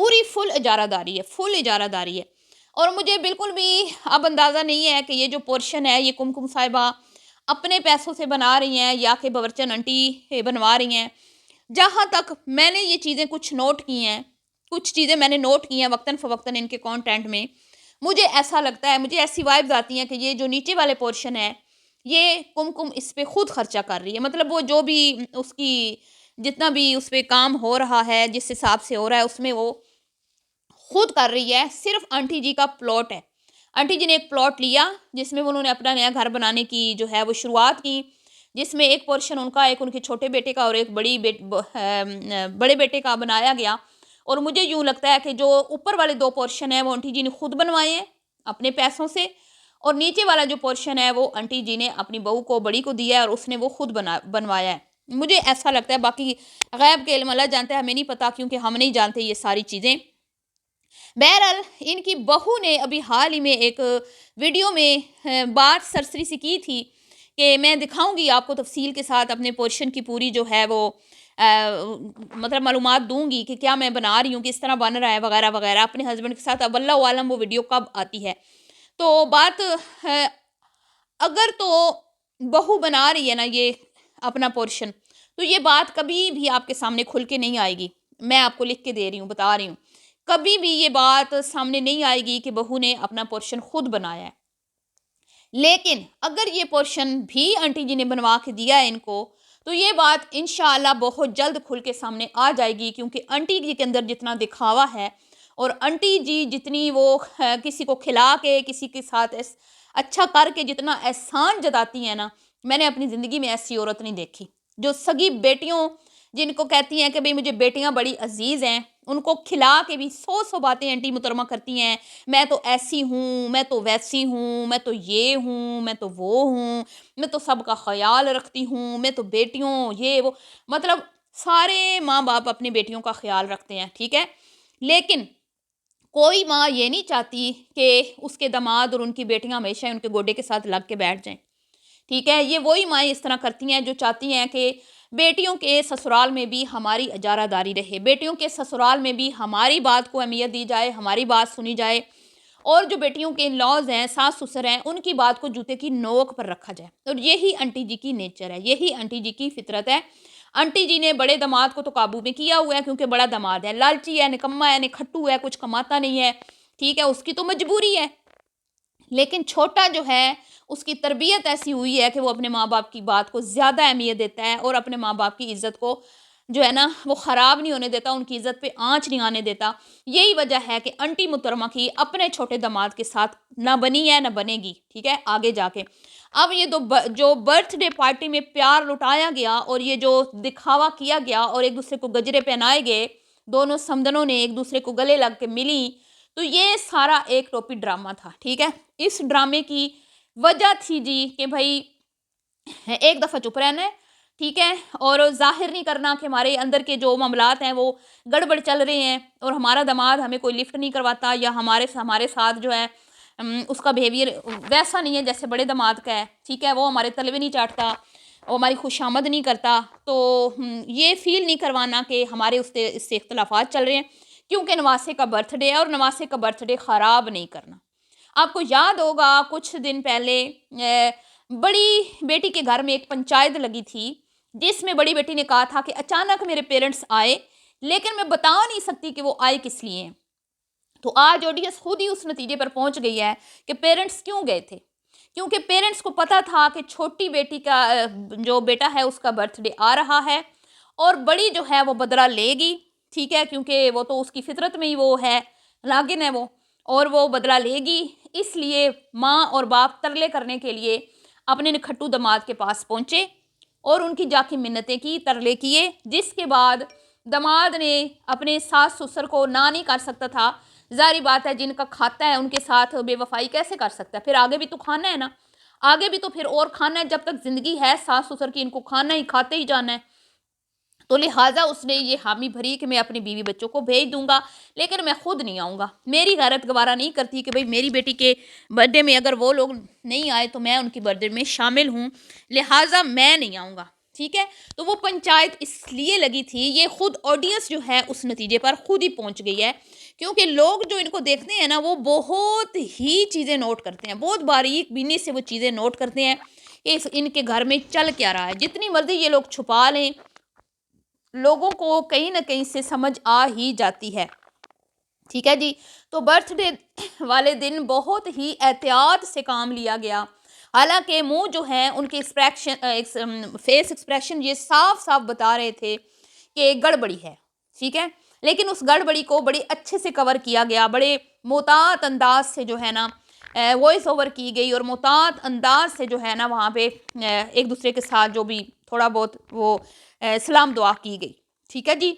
پوری فل اجارہ داری ہے، فل اجارہ داری ہے۔ اور مجھے بالکل بھی اب اندازہ نہیں ہے کہ یہ جو پورشن ہے یہ کم صاحبہ اپنے پیسوں سے بنا رہی ہیں یا کہ باورچن آنٹی بنوا رہی ہیں۔ جہاں تک میں نے یہ چیزیں کچھ نوٹ کی ہیں، کچھ چیزیں میں نے نوٹ کی ہیں وقتاً فوقتاً ان کے کانٹینٹ میں، مجھے ایسا لگتا ہے، مجھے ایسی وائبز آتی ہیں کہ یہ جو نیچے والے پورشن ہے یہ کم اس پہ خود خرچہ کر رہی ہے، مطلب وہ جو بھی اس کی جتنا بھی اس پہ کام ہو رہا ہے، جس حساب سے ہو رہا ہے، اس میں وہ خود کر رہی ہے۔ صرف آنٹی جی کا پلاٹ ہے، آنٹی جی نے ایک پلاٹ لیا جس میں انہوں نے اپنا نیا گھر بنانے کی جو ہے وہ شروعات کی، جس میں ایک پورشن ان کا، ایک ان کے چھوٹے بیٹے کا اور ایک بڑے بیٹے کا بنایا گیا۔ اور مجھے یوں لگتا ہے کہ جو اوپر والے 2 پورشن ہیں وہ آنٹی جی نے خود بنوائے ہیں اپنے پیسوں سے، اور نیچے والا جو پورشن ہے وہ آنٹی جی نے اپنی بہو کو، بڑی کو دیا ہے، اور اس نے وہ خود بنوایا ہے۔ مجھے ایسا لگتا ہے، باقی غیب کے علم اللہ جانتا ہے، ہمیں نہیں پتا کیونکہ ہم نہیں جانتے یہ ساری چیزیں۔ بہرحال ان کی بہو نے ابھی حال ہی میں ایک ویڈیو میں بات سرسری سی کی تھی کہ میں دکھاؤں گی آپ کو تفصیل کے ساتھ اپنے پورشن کی پوری جو ہے وہ مطلب معلومات دوں گی کہ کیا میں بنا رہی ہوں، کس طرح بن رہا ہے وغیرہ وغیرہ اپنے ہسبینڈ کے ساتھ۔ اب اللہ عالم وہ ویڈیو کب آتی ہے۔ تو بات اگر تو بہو بنا رہی ہے نا یہ اپنا پورشن، تو یہ بات کبھی بھی آپ کے سامنے کھل کے نہیں آئے گی، میں آپ کو لکھ کے دے رہی ہوں، بتا رہی ہوں، کبھی بھی یہ بات سامنے نہیں آئے گی کہ بہو نے اپنا پورشن خود بنایا ہے۔ لیکن اگر یہ پورشن بھی آنٹی جی نے بنوا کے دیا ہے ان کو، تو یہ بات انشاءاللہ بہت جلد کھل کے سامنے آ جائے گی، کیونکہ آنٹی جی کے اندر جتنا دکھاوا ہے اور آنٹی جی جتنی وہ کسی کو کھلا کے، کسی کے ساتھ اچھا کر کے جتنا احسان جتاتی ہیں نا، میں نے اپنی زندگی میں ایسی عورت نہیں دیکھی جو سگی بیٹیوں، جن کو کہتی ہیں کہ بھئی مجھے بیٹیاں بڑی عزیز ہیں، ان کو کھلا کے بھی 100 باتیں آنٹی محترمہ کرتی ہیں، میں تو ایسی ہوں، میں تو ویسی ہوں، میں تو یہ ہوں، میں تو وہ ہوں، میں تو سب کا خیال رکھتی ہوں، میں تو بیٹیوں یہ وہ، مطلب سارے ماں باپ اپنی بیٹیوں کا خیال رکھتے ہیں، ٹھیک ہے۔ لیکن کوئی ماں یہ نہیں چاہتی کہ اس کے داماد اور ان کی بیٹیاں ہمیشہ ان کے گوڈے کے ساتھ لگ کے بیٹھ جائیں، ٹھیک ہے۔ یہ وہی مائیں اس طرح کرتی ہیں جو چاہتی ہیں کہ بیٹیوں کے سسرال میں بھی ہماری اجارہ داری رہے، بیٹیوں کے سسرال میں بھی ہماری بات کو اہمیت دی جائے، ہماری بات سنی جائے، اور جو بیٹیوں کے لاز ہیں، ساس سسر ہیں، ان کی بات کو جوتے کی نوک پر رکھا جائے۔ اور یہی آنٹی جی کی نیچر ہے، یہی آنٹی جی کی فطرت ہے۔ آنٹی جی نے بڑے داماد کو تو قابو میں کیا ہوا ہے، کیونکہ بڑا داماد ہے، لالچی ہے، نکما ہے، نکھٹو ہے، کچھ کماتا نہیں ہے، ٹھیک ہے، اس کی تو مجبوری ہے۔ لیکن چھوٹا جو ہے اس کی تربیت ایسی ہوئی ہے کہ وہ اپنے ماں باپ کی بات کو زیادہ اہمیت دیتا ہے، اور اپنے ماں باپ کی عزت کو جو ہے نا وہ خراب نہیں ہونے دیتا، ان کی عزت پہ آنچ نہیں آنے دیتا۔ یہی وجہ ہے کہ آنٹی محترمہ کی اپنے چھوٹے داماد کے ساتھ نہ بنی ہے، نہ بنے گی، ٹھیک ہے، آگے جا کے۔ اب یہ جو برتھ ڈے پارٹی میں پیار لٹایا گیا اور یہ جو دکھاوا کیا گیا اور ایک دوسرے کو گجرے پہنائے گئے، دونوں سمدنوں نے ایک دوسرے کو گلے لگ کے ملی، تو یہ سارا ایک ٹوپی ڈرامہ تھا، ٹھیک ہے۔ اس ڈرامے کی وجہ تھی جی کہ بھائی ایک دفعہ چپ رہنا ہے، ٹھیک ہے، اور ظاہر نہیں کرنا کہ ہمارے اندر کے جو معاملات ہیں وہ گڑبڑ چل رہے ہیں، اور ہمارا داماد ہمیں کوئی لفٹ نہیں کرواتا، یا ہمارے ساتھ جو ہے اس کا بیہیویئر ویسا نہیں ہے جیسے بڑے داماد کا ہے، ٹھیک ہے، وہ ہمارے تلوے نہیں چاٹتا، وہ ہماری خوش آمد نہیں کرتا، تو یہ فیل نہیں کروانا کہ ہمارے اس سے اختلافات چل رہے ہیں، کیونکہ نواسے کا برتھ ڈے ہے، اور نواسے کا برتھ ڈے خراب نہیں کرنا۔ آپ کو یاد ہوگا کچھ دن پہلے بڑی بیٹی کے گھر میں ایک پنچایت لگی تھی، جس میں بڑی بیٹی نے کہا تھا کہ اچانک میرے پیرنٹس آئے، لیکن میں بتا نہیں سکتی کہ وہ آئے کس لیے ہیں۔ تو آج اوڈیس خود ہی اس نتیجے پر پہنچ گئی ہے کہ پیرنٹس کیوں گئے تھے، کیونکہ پیرنٹس کو پتا تھا کہ چھوٹی بیٹی کا جو بیٹا ہے اس کا برتھ ڈے آ رہا ہے، اور بڑی جو ہے وہ بدلہ لے گی، ٹھیک ہے، کیونکہ وہ تو اس کی فطرت میں ہی وہ ہے، لاگن ہے وہ، اور وہ بدلہ لے گی۔ اس لیے ماں اور باپ ترلے کرنے کے لیے اپنے نکھٹو داماد کے پاس پہنچے اور ان کی جا کے منتیں کی، ترلے کیے، جس کے بعد داماد نے اپنے ساس سسر کو نہ نہیں کر سکتا تھا۔ ظاہری بات ہے جن کا کھاتا ہے ان کے ساتھ بے وفائی کیسے کر سکتا ہے، پھر آگے بھی تو کھانا ہے نا، آگے بھی تو پھر اور کھانا ہے، جب تک زندگی ہے ساس سسر کی ان کو کھانا ہی، کھاتے ہی جانا ہے۔ تو لہٰذا اس نے یہ حامی بھری کہ میں اپنی بیوی بچوں کو بھیج دوں گا، لیکن میں خود نہیں آؤں گا، میری غیرت گوارہ نہیں کرتی کہ بھئی میری بیٹی کے برتھ ڈے میں اگر وہ لوگ نہیں آئے تو میں ان کی برتھ ڈے میں شامل ہوں، لہٰذا میں نہیں آؤں گا، ٹھیک ہے. تو وہ پنچایت اس لیے لگی تھی، یہ خود آڈینس جو ہے اس نتیجے پر خود ہی پہنچ گئی ہے، کیونکہ لوگ جو ان کو دیکھتے ہیں نا وہ بہت ہی چیزیں نوٹ کرتے ہیں، بہت باریک بینی سے وہ چیزیں نوٹ کرتے ہیں کہ ان کے گھر میں چل کیا رہا ہے. جتنی مرضی یہ لوگ چھپا لیں، لوگوں کو کہیں نہ کہیں سے سمجھ آ ہی جاتی ہے. ٹھیک ہے جی. تو برتھ ڈے والے دن بہت ہی احتیاط سے کام لیا گیا، حالانکہ منہ جو ہیں ان کے فیس ایکسپریشن یہ صاف صاف بتا رہے تھے کہ گڑبڑی ہے. ٹھیک ہے. لیکن اس گڑبڑی کو بڑے اچھے سے کور کیا گیا، بڑے محتاط انداز سے جو ہے نا وائس اوور کی گئی، اور محتاط انداز سے جو ہے نا وہاں پہ ایک دوسرے کے ساتھ جو بھی تھوڑا بہت وہ سلام دعا کی گئی. ٹھیک ہے جی.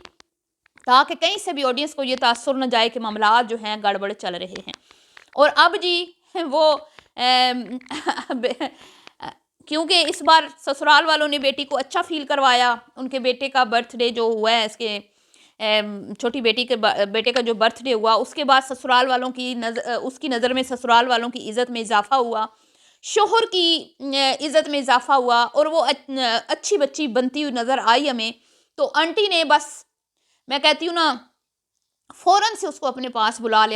تاکہ کہیں سے بھی آڈینس کو یہ تاثر نہ جائے کہ معاملات جو ہیں گڑبڑ چل رہے ہیں. اور اب جی وہ کیونکہ اس بار سسرال والوں نے بیٹی کو اچھا فیل کروایا، ان کے بیٹے کا برتھ ڈے جو ہوا ہے، اس کے چھوٹی بیٹی کے بیٹے کا جو برتھ ڈے ہوا، اس کے بعد سسرال والوں کی اس کی نظر میں سسرال والوں کی عزت میں اضافہ ہوا، شوہر کی عزت میں اضافہ ہوا، اور وہ اچھی بچی بنتی ہوئی نظر آئی ہمیں. تو آنٹی نے بس، میں کہتی ہوں نا، فوراً سے اس کو اپنے پاس بلا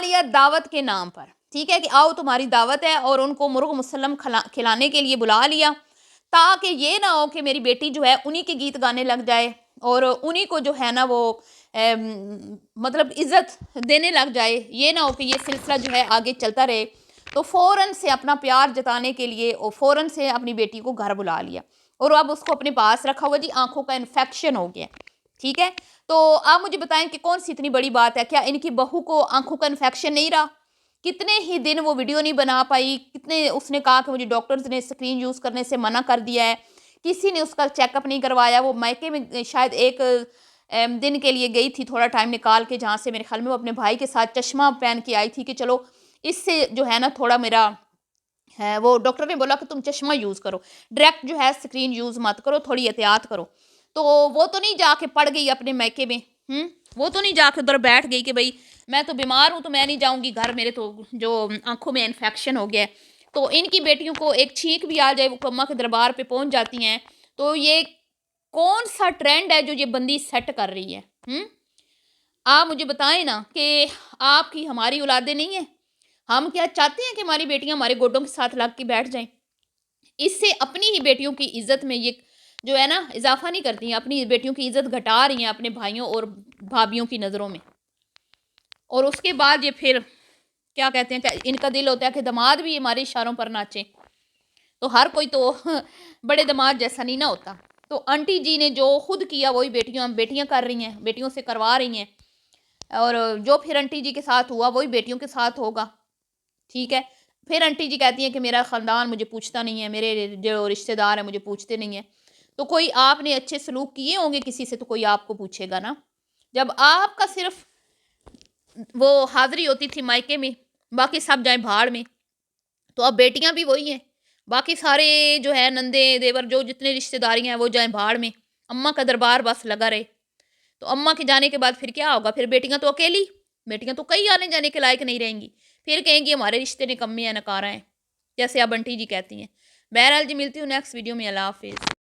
لیا دعوت کے نام پر. ٹھیک ہے کہ آؤ تمہاری دعوت ہے، اور ان کو مرغ مسلم کھلانے کے لیے بلا لیا، تاکہ یہ نہ ہو کہ میری بیٹی جو ہے انہی کے گیت گانے لگ جائے اور انہی کو جو ہے نا وہ مطلب عزت دینے لگ جائے، یہ نہ ہو کہ یہ سلسلہ جو ہے آگے چلتا رہے. تو فوراً سے اپنا پیار جتانے کے لیے اور فوراً سے اپنی بیٹی کو گھر بلا لیا، اور اب اس کو اپنے پاس رکھا ہوا. جی آنکھوں کا انفیکشن ہو گیا. ٹھیک ہے. تو آپ مجھے بتائیں کہ کون سی اتنی بڑی بات ہے؟ کیا ان کی بہو کو آنکھوں کا انفیکشن نہیں رہا؟ کتنے ہی دن وہ ویڈیو نہیں بنا پائی، کتنے اس نے کہا کہ مجھے ڈاکٹرز نے اسکرین یوز کرنے سے منع کر دیا ہے، کسی نے اس کا چیک اپ نہیں کروایا. وہ مائکے میں شاید ایک دن کے لیے گئی تھی، تھوڑا ٹائم نکال کے، جہاں سے میرے خیال میں وہ اپنے بھائی کے ساتھ چشمہ پہن کے آئی تھی کہ چلو اس سے جو ہے نا تھوڑا میرا ہے، وہ ڈاکٹر نے بولا کہ تم چشمہ یوز کرو، ڈائریکٹ جو ہے اسکرین یوز مت کرو، تھوڑی احتیاط کرو. تو وہ تو نہیں جا کے پڑ گئی اپنے میکے میں، وہ تو نہیں جا کے ادھر بیٹھ گئی کہ بھئی میں تو بیمار ہوں تو میں نہیں جاؤں گی گھر، میرے تو جو آنکھوں میں انفیکشن ہو گیا ہے. تو ان کی بیٹیوں کو ایک چھینک بھی آ جائے وہ اماں کے دربار پہ پہنچ جاتی ہیں. تو یہ کون سا ٹرینڈ ہے جو یہ بندی سیٹ کر رہی ہے؟ آپ مجھے بتائیں نا کہ آپ کی ہماری اولادیں نہیں ہیں، ہم کیا چاہتے ہیں کہ ہماری بیٹیاں ہمارے گوڈوں کے ساتھ لگ کے بیٹھ جائیں؟ اس سے اپنی ہی بیٹیوں کی عزت میں یہ جو ہے نا اضافہ نہیں کرتی ہیں، اپنی بیٹیوں کی عزت گھٹا رہی ہیں اپنے بھائیوں اور بھابھیوں کی نظروں میں. اور اس کے بعد یہ پھر کیا کہتے ہیں کہ ان کا دل ہوتا ہے کہ داماد بھی ہمارے اشاروں پر ناچے. تو ہر کوئی تو بڑے داماد جیسا نہیں نہ ہوتا. تو آنٹی جی نے جو خود کیا وہی بیٹیاں کر رہی ہیں، بیٹیوں سے کروا رہی ہیں، اور جو پھر آنٹی جی کے ساتھ ہوا وہی بیٹیوں کے ساتھ ہوگا. ٹھیک ہے. پھر آنٹی جی کہتی ہیں کہ میرا خاندان مجھے پوچھتا نہیں ہے، میرے جو رشتہ دار ہیں مجھے پوچھتے نہیں ہیں. تو کوئی آپ نے اچھے سلوک کیے ہوں گے کسی سے تو کوئی آپ کو پوچھے گا نا. جب آپ کا صرف وہ حاضری ہوتی تھی مائکے میں، باقی سب جائیں بھاڑ میں، تو اب بیٹیاں بھی وہی ہیں، باقی سارے جو ہے نندے دیور جو جتنے رشتہ داری ہیں وہ جائیں بھاڑ میں، اماں کا دربار بس لگا رہے. تو اماں کے جانے کے بعد پھر کیا ہوگا؟ پھر بیٹیاں تو اکیلی، بیٹیاں تو کہیں آنے جانے کے لائق نہیں رہیں گی، پھر کہیں گی ہمارے رشتے نکمے ہیں، نکارا ہیں، جیسے اب آنٹی جی کہتی ہیں. بہرحال جی ملتی ہوں نیکسٹ ویڈیو میں. اللہ حافظ.